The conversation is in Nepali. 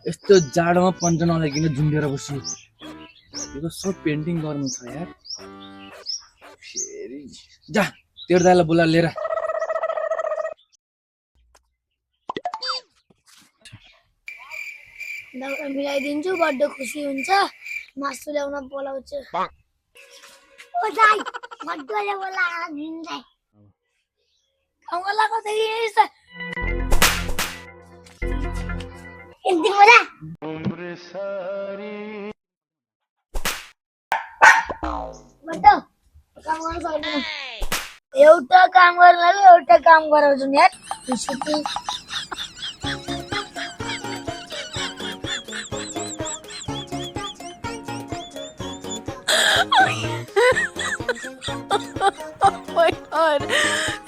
यस्तो जाडोमा पञ्च नलागिकन झुन्डेर बस्यो यो सब पेन्टिङ गर्नु छ यार फेरि जा तेरो दाइलाई बोला लिएर दाउरा मिलाइदिन्छु बड्ड खुसी हुन्छ मासु ल्याउन बोलाउँछु ओ दाइ बड्डले बोला दिन्दै कामलाको देखिस यति बोला बड्ड काम गर्न सक्दैन एउटा काम गर्नलाई एउटा काम गराउँछु नि यार छुट्टी Oh my god.